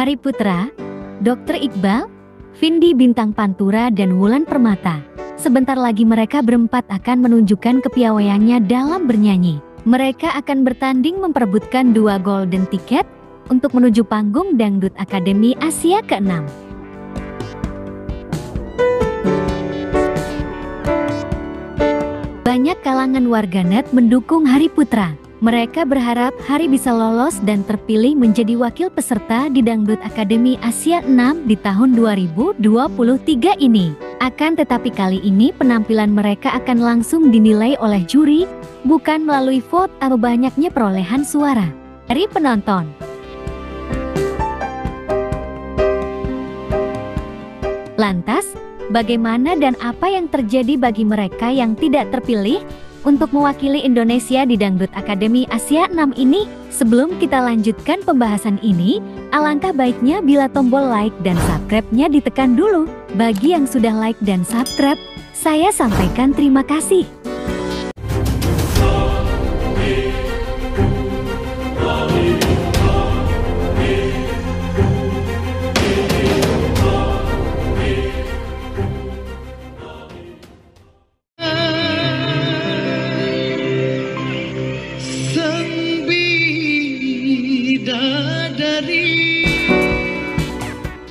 Hari Putra, Dr. Iqbal, Vindi Bintang Pantura dan Wulan Permata. Sebentar lagi mereka berempat akan menunjukkan kepiawaiannya dalam bernyanyi. Mereka akan bertanding memperebutkan 2 golden ticket untuk menuju panggung Dangdut Akademi Asia ke-6. Banyak kalangan warganet mendukung Hari Putra. Mereka berharap Hari bisa lolos dan terpilih menjadi wakil peserta di Dangdut Akademi Asia 6 di tahun 2023 ini. Akan tetapi kali ini penampilan mereka akan langsung dinilai oleh juri, bukan melalui vote atau banyaknya perolehan suara dari penonton. Lantas, bagaimana dan apa yang terjadi bagi mereka yang tidak terpilih untuk mewakili Indonesia di Dangdut Akademi Asia 6 ini? Sebelum kita lanjutkan pembahasan ini, alangkah baiknya bila tombol like dan subscribe-nya ditekan dulu. Bagi yang sudah like dan subscribe, saya sampaikan terima kasih.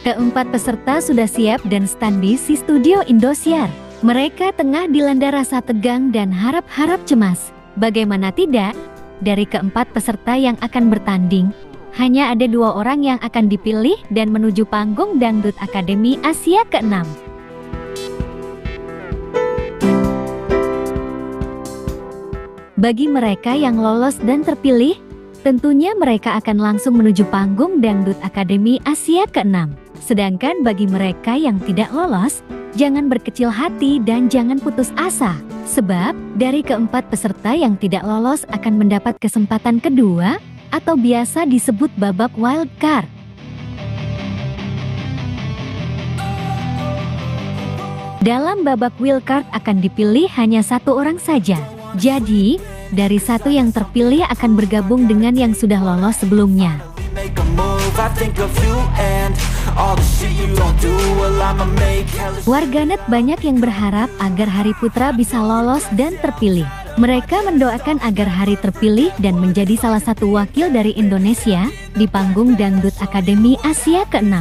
Keempat peserta sudah siap dan standby di studio Indosiar. Mereka tengah dilanda rasa tegang dan harap-harap cemas. Bagaimana tidak, dari keempat peserta yang akan bertanding, hanya ada 2 orang yang akan dipilih dan menuju panggung Dangdut Akademi Asia ke-6. Bagi mereka yang lolos dan terpilih, tentunya mereka akan langsung menuju panggung Dangdut Akademi Asia ke-6. Sedangkan bagi mereka yang tidak lolos, jangan berkecil hati dan jangan putus asa. Sebab, dari keempat peserta yang tidak lolos akan mendapat kesempatan kedua, atau biasa disebut babak wild card. Dalam babak wild card akan dipilih hanya 1 orang saja. Jadi, dari 1 yang terpilih akan bergabung dengan yang sudah lolos sebelumnya. Warganet banyak yang berharap agar Hari Putra bisa lolos dan terpilih. Mereka mendoakan agar Hari terpilih dan menjadi salah satu wakil dari Indonesia di panggung Dangdut Akademi Asia ke-6.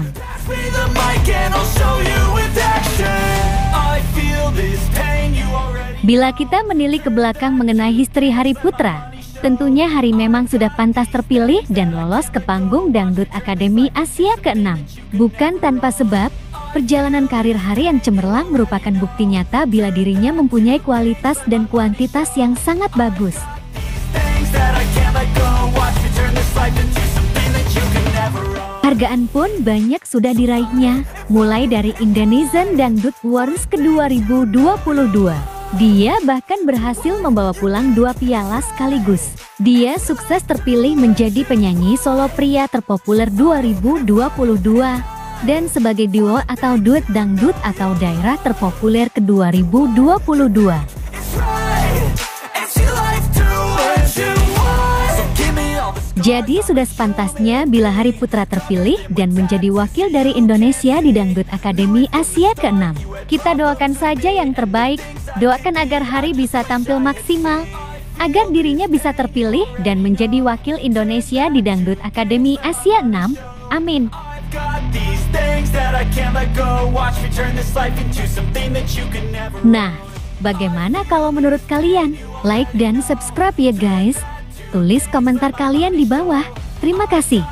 Bila kita menilik ke belakang mengenai histori Hari Putra, tentunya Hari memang sudah pantas terpilih dan lolos ke panggung Dangdut Akademi Asia ke-6. Bukan tanpa sebab, perjalanan karir Hari yang cemerlang merupakan bukti nyata bila dirinya mempunyai kualitas dan kuantitas yang sangat bagus. Hargaan pun banyak sudah diraihnya, mulai dari Indonesian Dangdut Awards ke-2022. Dia bahkan berhasil membawa pulang 2 piala sekaligus. Dia sukses terpilih menjadi penyanyi solo pria terpopuler 2022 dan sebagai duo atau duet dangdut atau daerah terpopuler ke-2022. Jadi sudah sepantasnya bila Hari Putra terpilih dan menjadi wakil dari Indonesia di Dangdut Akademi Asia ke-6. Kita doakan saja yang terbaik, doakan agar Hari bisa tampil maksimal, agar dirinya bisa terpilih dan menjadi wakil Indonesia di Dangdut Akademi Asia 6. Amin. Nah, bagaimana kalau menurut kalian? Like dan subscribe ya guys. Tulis komentar kalian di bawah. Terima kasih.